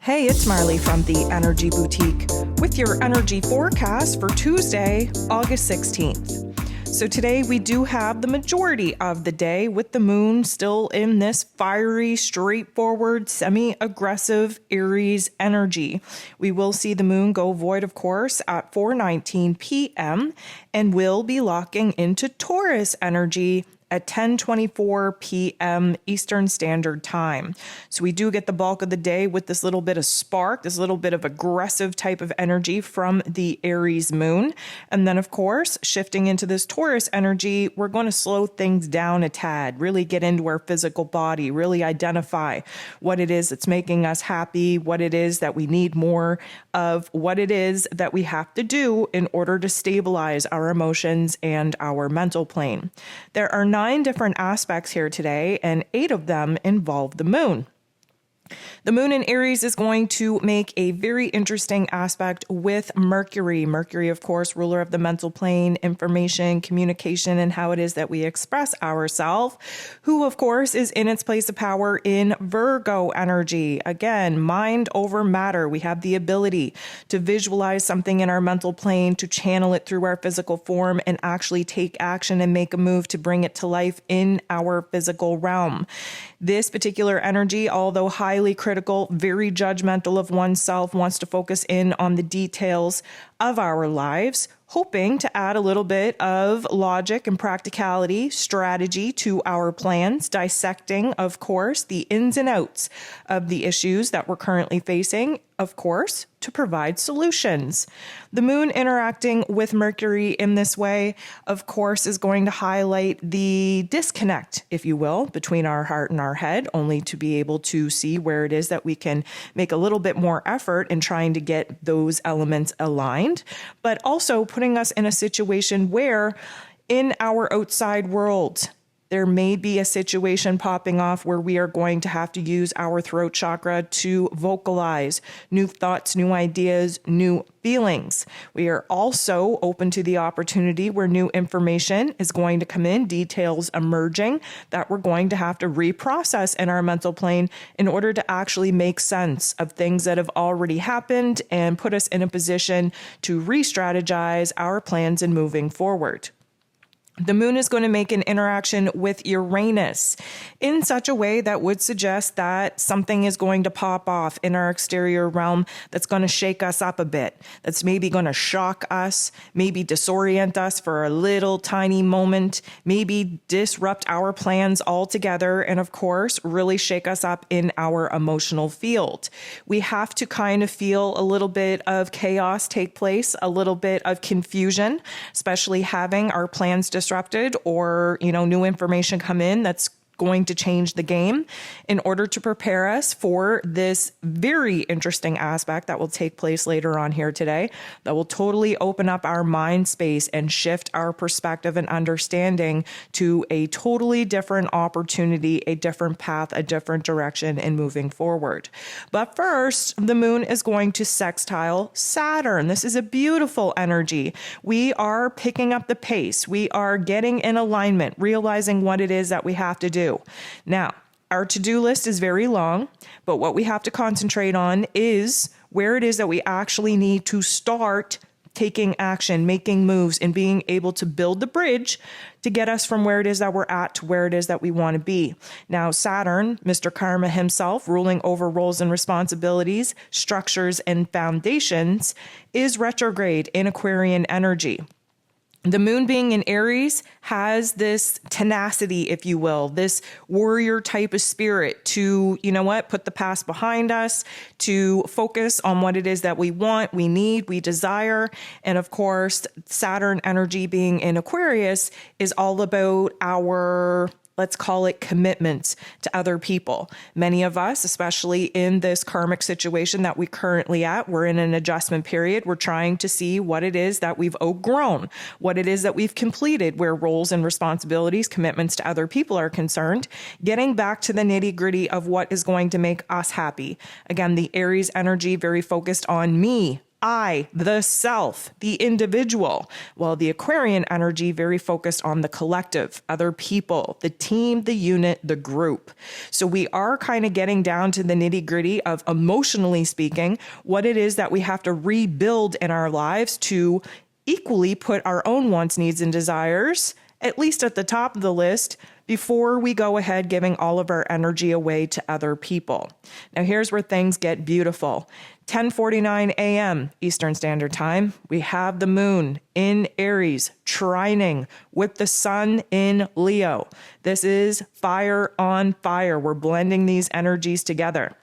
Hey, it's Marley from the Energy Boutique with your energy forecast for Tuesday, August 16th. So today we do have the majority of the day with the moon still in this fiery, straightforward, semi-aggressive Aries energy. We will see the moon go void, of course, at 4:19 p.m. and will be locking into Taurus energy at 10:24 p.m. Eastern Standard Time. So we do get the bulk of the day with this little bit of spark, this little bit of aggressive type of energy from the Aries moon. And then, of course, shifting into this Taurus energy, we're going to slow things down a tad, really get into our physical body, really identify what it is that's making us happy, what it is that we need more of, what it is that we have to do in order to stabilize our emotions and our mental plane. There are 9 different aspects here today, and 8 of them involve the moon. The moon in Aries is going to make a very interesting aspect with Mercury. Mercury, of course, ruler of the mental plane, information, communication, and how it is that we express ourselves, who, of course, is in its place of power in Virgo energy. Again, mind over matter. We have the ability to visualize something in our mental plane, to channel it through our physical form, and actually take action and make a move to bring it to life in our physical realm. This particular energy, although highly critical, very judgmental of oneself, wants to focus in on the details of our lives, hoping to add a little bit of logic and practicality, strategy to our plans, dissecting, of course, the ins and outs of the issues that we're currently facing, of course, to provide solutions. The moon interacting with Mercury in this way, of course, is going to highlight the disconnect, if you will, between our heart and our head, only to be able to see where it is that we can make a little bit more effort in trying to get those elements aligned, but also putting us in a situation where in our outside world, there may be a situation popping off where we are going to have to use our throat chakra to vocalize new thoughts, new ideas, new feelings. We are also open to the opportunity where new information is going to come in, details emerging that we're going to have to reprocess in our mental plane in order to actually make sense of things that have already happened and put us in a position to re-strategize our plans in moving forward. The moon is going to make an interaction with Uranus in such a way that would suggest that something is going to pop off in our exterior realm that's going to shake us up a bit, that's maybe going to shock us, maybe disorient us for a little tiny moment, maybe disrupt our plans altogether, and of course, really shake us up in our emotional field. We have to kind of feel a little bit of chaos take place, a little bit of confusion, especially having our plans disrupted or, new information come in that's going to change the game in order to prepare us for this very interesting aspect that will take place later on here today that will totally open up our mind space and shift our perspective and understanding to a totally different opportunity, a different path, a different direction in moving forward. But first, the moon is going to sextile Saturn. This is a beautiful energy. We are picking up the pace. We are getting in alignment, realizing what it is that we have to do. Now, our to-do list is very long, but what we have to concentrate on is where it is that we actually need to start taking action, making moves, and being able to build the bridge to get us from where it is that we're at to where it is that we want to be. Now, Saturn, Mr. Karma himself, ruling over roles and responsibilities, structures, and foundations, is retrograde in Aquarian energy. The moon being in Aries has this tenacity, if you will, this warrior type of spirit to, put the past behind us, to focus on what it is that we want, we need, we desire. And of course, Saturn energy being in Aquarius is all about our, let's call it, commitments to other people. Many of us, especially in this karmic situation that we currently at, we're in an adjustment period. We're trying to see what it is that we've outgrown, what it is that we've completed, where roles and responsibilities, commitments to other people are concerned, getting back to the nitty-gritty of what is going to make us happy. Again, the Aries energy very focused on me, I, the self, the individual, while the Aquarian energy very focused on the collective, other people, the team, the unit, the group. So we are kind of getting down to the nitty-gritty of, emotionally speaking, what it is that we have to rebuild in our lives to equally put our own wants, needs, and desires, at least at the top of the list, before we go ahead giving all of our energy away to other people. Now here's where things get beautiful. 10:49 a.m. Eastern Standard Time, we have the moon in Aries, trining with the sun in Leo. This is fire on fire. We're blending these energies together.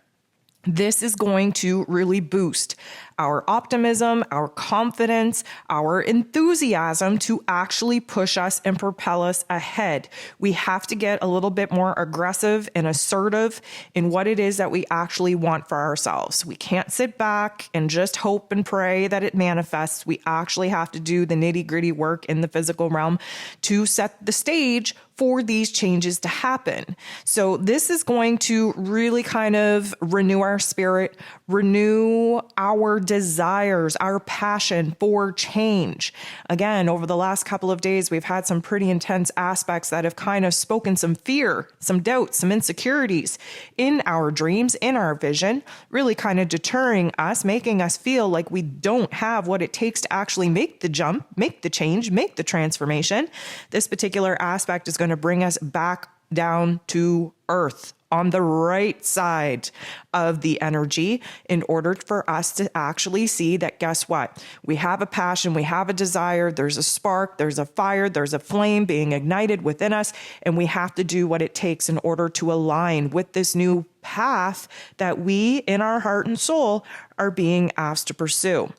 This is going to really boost our optimism, our confidence, our enthusiasm to actually push us and propel us ahead. We have to get a little bit more aggressive and assertive in what it is that we actually want for ourselves. We can't sit back and just hope and pray that it manifests. We actually have to do the nitty-gritty work in the physical realm to set the stage for these changes to happen. So this is going to really kind of renew our spirit, renew our desires, our passion for change. Again, over the last couple of days, we've had some pretty intense aspects that have kind of spoken some fear, some doubts, some insecurities in our dreams, in our vision, really kind of deterring us, making us feel like we don't have what it takes to actually make the jump, make the change, make the transformation. This particular aspect is going to bring us back down to earth, on the right side of the energy, in order for us to actually see that, guess what? We have a passion, we have a desire, there's a spark, there's a fire, there's a flame being ignited within us, and we have to do what it takes in order to align with this new path that we, in our heart and soul, are being asked to pursue.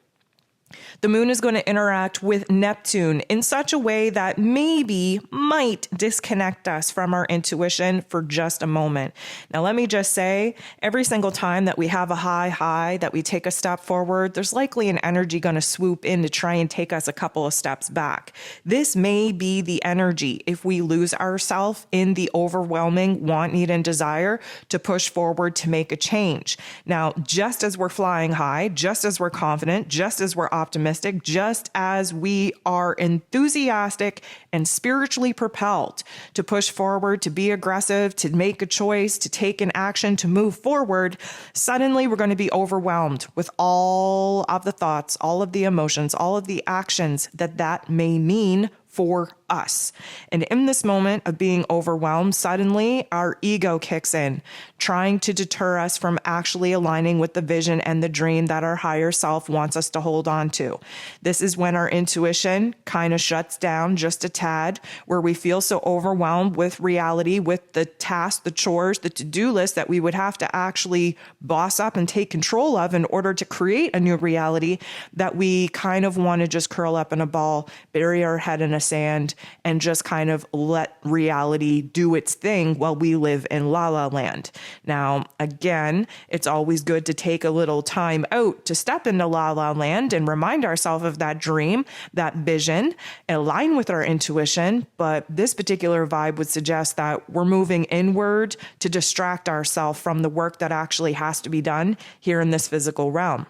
The moon is going to interact with Neptune in such a way that might disconnect us from our intuition for just a moment. Now, let me just say, every single time that we have a high, that we take a step forward, there's likely an energy going to swoop in to try and take us a couple of steps back. This may be the energy if we lose ourselves in the overwhelming want, need, and desire to push forward to make a change. Now, just as we're flying high, just as we're confident, just as we're optimistic, just as we are enthusiastic and spiritually propelled to push forward, to be aggressive, to make a choice, to take an action, to move forward, suddenly we're going to be overwhelmed with all of the thoughts, all of the emotions, all of the actions that may mean for us. And in this moment of being overwhelmed, suddenly our ego kicks in, trying to deter us from actually aligning with the vision and the dream that our higher self wants us to hold on to. This is when our intuition kind of shuts down just a tad, where we feel so overwhelmed with reality, with the tasks, the chores, the to-do list that we would have to actually boss up and take control of in order to create a new reality, that we kind of want to just curl up in a ball, bury our head in a sand, and just kind of let reality do its thing while we live in la la land. Now, again, it's always good to take a little time out to step into la la land and remind ourselves of that dream, that vision, align with our intuition. But this particular vibe would suggest that we're moving inward to distract ourselves from the work that actually has to be done here in this physical realm.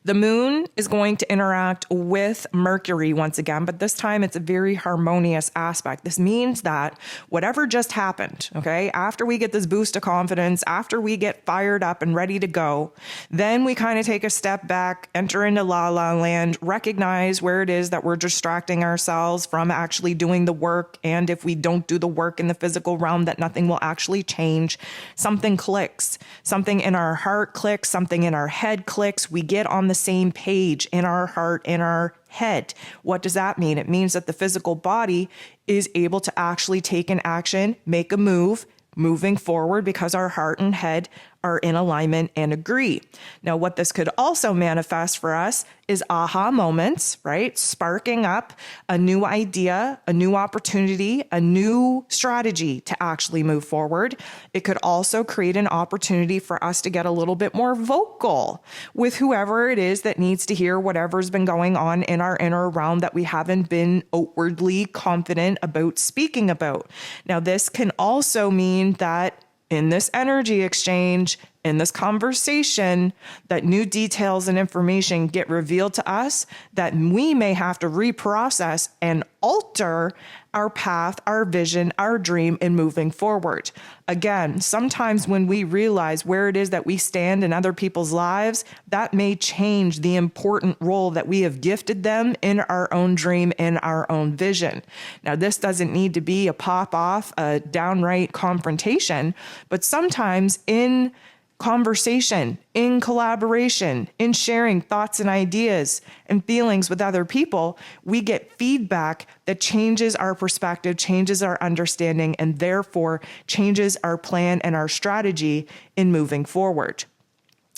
The moon is going to interact with Mercury once again, but this time it's a very harmonious aspect. This means that whatever just happened, okay, after we get this boost of confidence, after we get fired up and ready to go, then we kind of take a step back, enter into la la land, recognize where it is that we're distracting ourselves from actually doing the work. And if we don't do the work in the physical realm, that nothing will actually change. Something clicks, something in our heart clicks, something in our head clicks. We get on the same page in our heart, in our head. What does that mean? It means that the physical body is able to actually take an action, make a move, moving forward because our heart and head are in alignment and agree. Now, what this could also manifest for us is aha moments, right? Sparking up a new idea, a new opportunity, a new strategy to actually move forward. It could also create an opportunity for us to get a little bit more vocal with whoever it is that needs to hear whatever's been going on in our inner realm that we haven't been outwardly confident about speaking about. Now, this can also mean that in this energy exchange, in this conversation that new details and information get revealed to us that we may have to reprocess and alter our path, our vision, our dream in moving forward. Again, sometimes when we realize where it is that we stand in other people's lives, that may change the important role that we have gifted them in our own dream, in our own vision. Now, this doesn't need to be a pop off, a downright confrontation, but sometimes in conversation, in collaboration, in sharing thoughts and ideas and feelings with other people, we get feedback that changes our perspective, changes our understanding, and therefore changes our plan and our strategy in moving forward.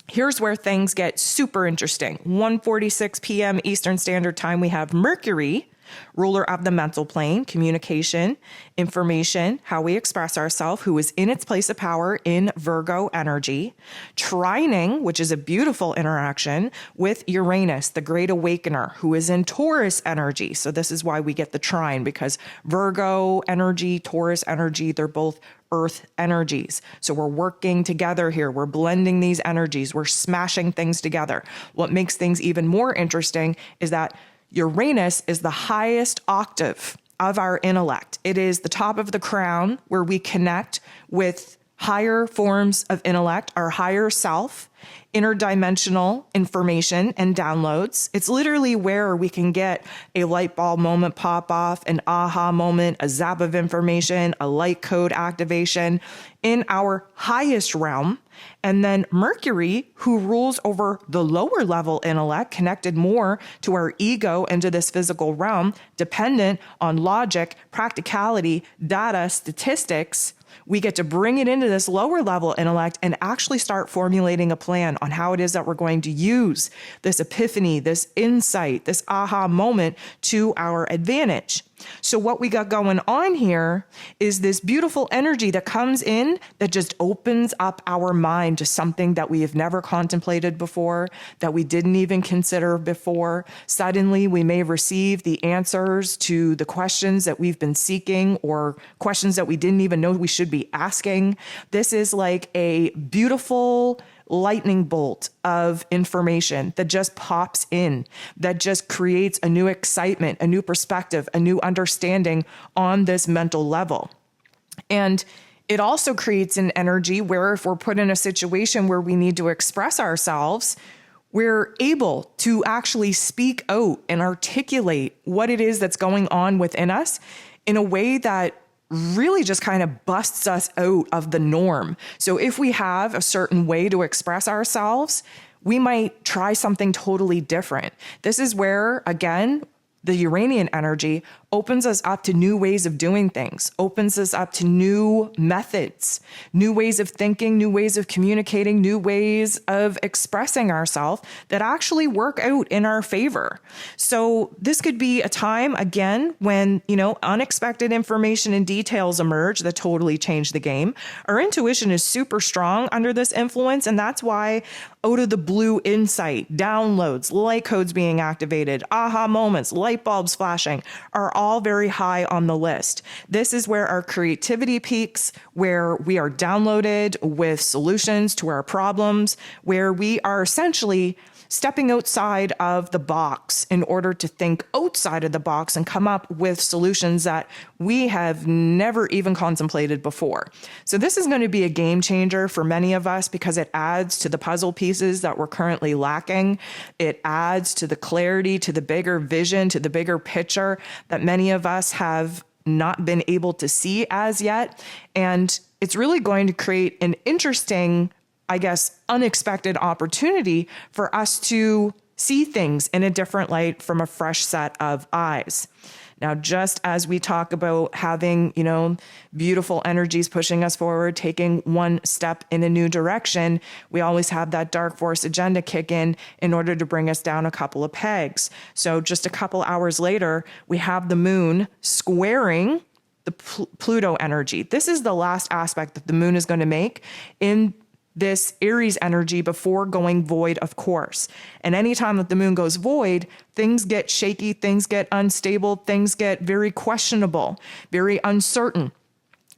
Here's where things get super interesting. 1:46 p.m. Eastern Standard Time, we have Mercury, ruler of the mental plane, communication, information, how we express ourselves, who is in its place of power in Virgo energy, trining, which is a beautiful interaction with Uranus, the great awakener, who is in Taurus energy. So this is why we get the trine, because Virgo energy, Taurus energy, they're both earth energies. So we're working together here. We're blending these energies. We're smashing things together. What makes things even more interesting is that Uranus is the highest octave of our intellect. It is the top of the crown where we connect with higher forms of intellect, our higher self, interdimensional information and downloads. It's literally where we can get a light bulb moment pop off, an aha moment, a zap of information, a light code activation in our highest realm. And then Mercury, who rules over the lower level intellect, connected more to our ego and to this physical realm, dependent on logic, practicality, data, statistics, we get to bring it into this lower level intellect and actually start formulating a plan on how it is that we're going to use this epiphany, this insight, this aha moment to our advantage. So what we got going on here is this beautiful energy that comes in that just opens up our mind to something that we have never contemplated before, that we didn't even consider before. Suddenly, we may receive the answers to the questions that we've been seeking or questions that we didn't even know we should be asking. This is like a beautiful lightning bolt of information that just pops in, that just creates a new excitement, a new perspective, a new understanding on this mental level. And it also creates an energy where if we're put in a situation where we need to express ourselves, we're able to actually speak out and articulate what it is that's going on within us in a way that really just kind of busts us out of the norm. So if we have a certain way to express ourselves, we might try something totally different. This is where, again, the Uranian energy opens us up to new ways of doing things, opens us up to new methods, new ways of thinking, new ways of communicating, new ways of expressing ourselves that actually work out in our favor. So this could be a time, again, when, unexpected information and details emerge that totally change the game. Our intuition is super strong under this influence, and that's why out of the blue insight, downloads, light codes being activated, aha moments, light bulbs flashing are all very high on the list. This is where our creativity peaks, where we are downloaded with solutions to our problems, where we are essentially stepping outside of the box in order to think outside of the box and come up with solutions that we have never even contemplated before. So this is going to be a game changer for many of us because it adds to the puzzle pieces that we're currently lacking. It adds to the clarity, to the bigger vision, to the bigger picture that many of us have not been able to see as yet. And it's really going to create an interesting, unexpected opportunity for us to see things in a different light from a fresh set of eyes. Now, just as we talk about having, beautiful energies pushing us forward, taking one step in a new direction, we always have that dark force agenda kick in order to bring us down a couple of pegs. So just a couple hours later, we have the moon squaring the Pluto energy. This is the last aspect that the moon is going to make in this Aries energy before going void, of course. And anytime that the moon goes void, things get shaky, things get unstable, things get very questionable, very uncertain.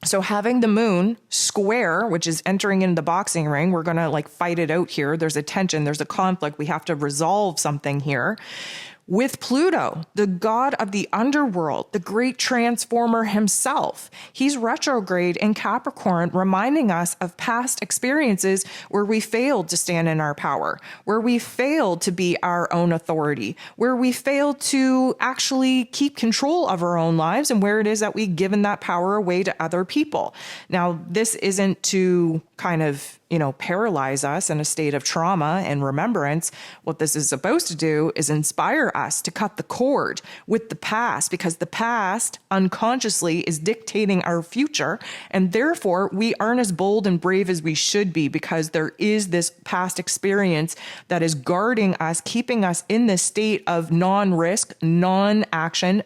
So having the moon square, which is entering into the boxing ring, we're going to like fight it out here. There's a tension, there's a conflict. We have to resolve something here. With Pluto, the god of the underworld, the great transformer himself. He's retrograde in Capricorn, reminding us of past experiences where we failed to stand in our power, where we failed to be our own authority, where we failed to actually keep control of our own lives, and where it is that we've given that power away to other people. Now, this isn't to kind of paralyze us in a state of trauma and remembrance. What this is supposed to do is inspire us to cut the cord with the past, because the past unconsciously is dictating our future. And therefore, we aren't as bold and brave as we should be, because there is this past experience that is guarding us, keeping us in this state of non-risk, non-action,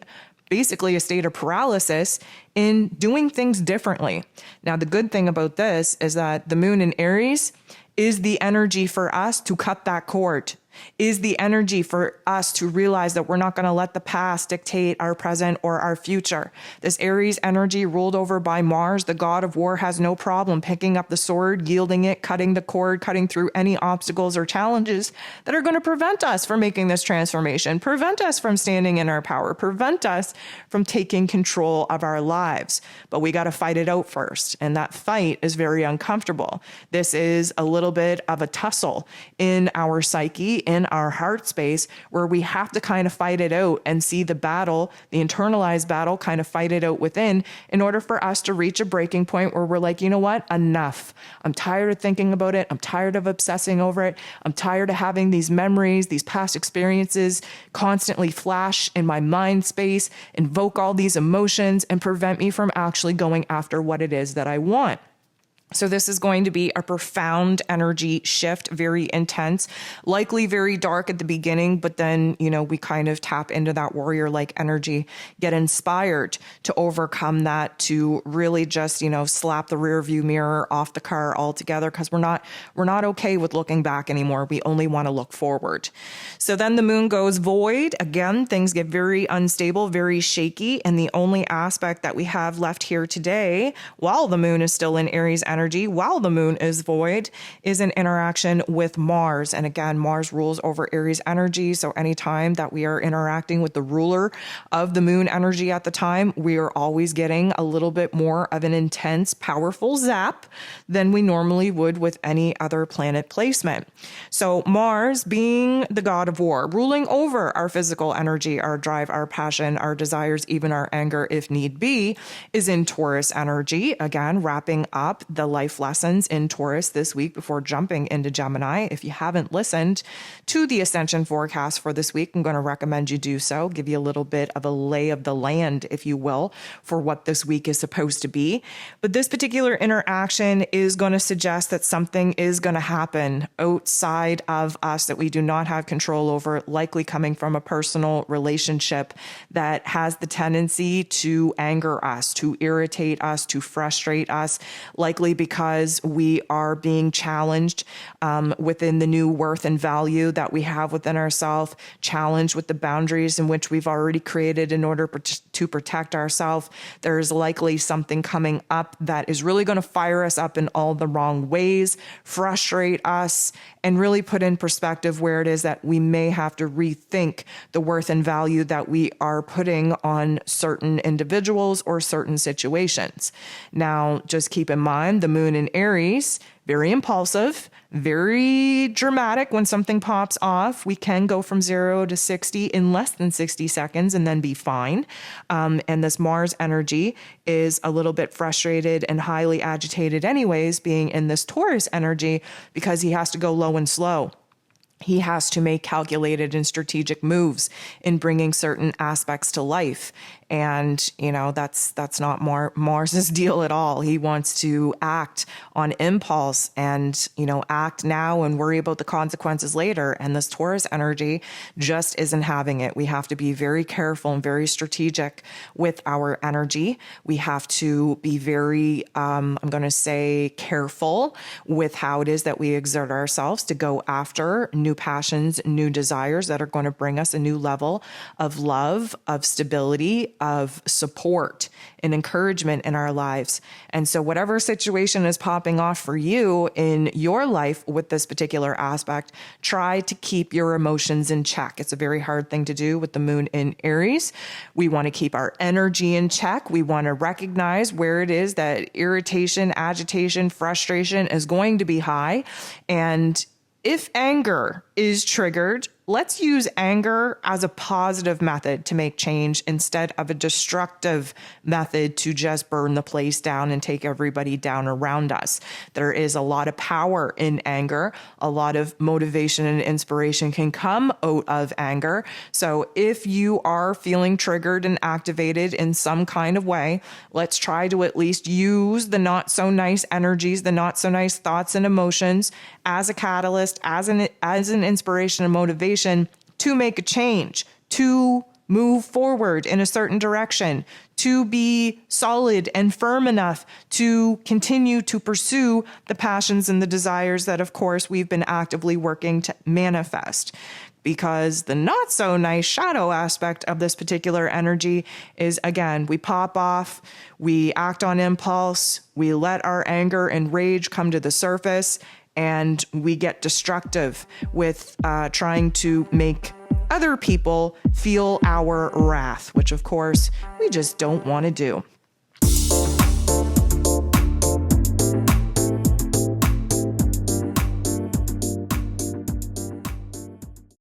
basically a state of paralysis in doing things differently. Now, the good thing about this is that the moon in Aries is the energy for us to cut that cord, is the energy for us to realize that we're not going to let the past dictate our present or our future. This Aries energy, ruled over by Mars, the god of war, has no problem picking up the sword, yielding it, cutting the cord, cutting through any obstacles or challenges that are going to prevent us from making this transformation, prevent us from standing in our power, prevent us from taking control of our lives. But we got to fight it out first. And that fight is very uncomfortable. This is a little bit of a tussle in our psyche, in our heart space, where we have to kind of fight it out and see the battle, the internalized battle, kind of fight it out within, in order for us to reach a breaking point where we're like, you know what? Enough. I'm tired of thinking about it. I'm tired of obsessing over it. I'm tired of having these memories, these past experiences constantly flash in my mind space, invoke all these emotions, and prevent me from actually going after what it is that I want. So this is going to be a profound energy shift, very intense, likely very dark at the beginning, but then, we kind of tap into that warrior-like energy, get inspired to overcome that, to really just, slap the rear view mirror off the car altogether, because we're not okay with looking back anymore. We only want to look forward. So then the moon goes void. Again, things get very unstable, very shaky. And the only aspect that we have left here today, while the moon is still in Aries energy, while the moon is void, is an interaction with Mars. And again, Mars rules over Aries energy. So anytime that we are interacting with the ruler of the moon energy at the time, we are always getting a little bit more of an intense, powerful zap than we normally would with any other planet placement. So Mars, being the god of war, ruling over our physical energy, our drive, our passion, our desires, even our anger, if need be, is in Taurus energy. Again, wrapping up the life lessons in Taurus this week before jumping into Gemini. If you haven't listened to the ascension forecast for this week, I'm going to recommend you do so, give you a little bit of a lay of the land, if you will, for what this week is supposed to be. But this particular interaction is going to suggest that something is going to happen outside of us that we do not have control over, likely coming from a personal relationship that has the tendency to anger us, to irritate us, to frustrate us, likely because we are being challenged within the new worth and value that we have within ourselves, challenged with the boundaries in which we've already created in order to protect ourselves. There's likely something coming up that is really going to fire us up in all the wrong ways, frustrate us, and really put in perspective where it is that we may have to rethink the worth and value that we are putting on certain individuals or certain situations. Now, just keep in mind, the moon in Aries, very impulsive, very dramatic. When something pops off, we can go from 0 to 60 in less than 60 seconds and then be fine. And this Mars energy is a little bit frustrated and highly agitated anyways, being in this Taurus energy, because he has to go low and slow. He has to make calculated and strategic moves in bringing certain aspects to life. And, that's not Mars's deal at all. He wants to act on impulse and, act now and worry about the consequences later. And this Taurus energy just isn't having it. We have to be very careful and very strategic with our energy. We have to be very, I'm going to say, careful with how it is that we exert ourselves to go after new passions, new desires that are going to bring us a new level of love, of stability, of support and encouragement in our lives. And so whatever situation is popping off for you in your life with this particular aspect, try to keep your emotions in check. It's a very hard thing to do with the moon in Aries. We want to keep our energy in check. We want to recognize where it is that irritation, agitation, frustration is going to be high. And if anger is triggered, let's use anger as a positive method to make change instead of a destructive method to just burn the place down and take everybody down around us. There is a lot of power in anger. A lot of motivation and inspiration can come out of anger. So if you are feeling triggered and activated in some kind of way, let's try to at least use the not so nice energies, the not so nice thoughts and emotions as a catalyst, as an inspiration and motivation to make a change, to move forward in a certain direction, to be solid and firm enough to continue to pursue the passions and the desires that, of course, we've been actively working to manifest. Because the not so nice shadow aspect of this particular energy is, again, we pop off, we act on impulse, we let our anger and rage come to the surface, and we get destructive with trying to make other people feel our wrath, which of course we just don't want to do.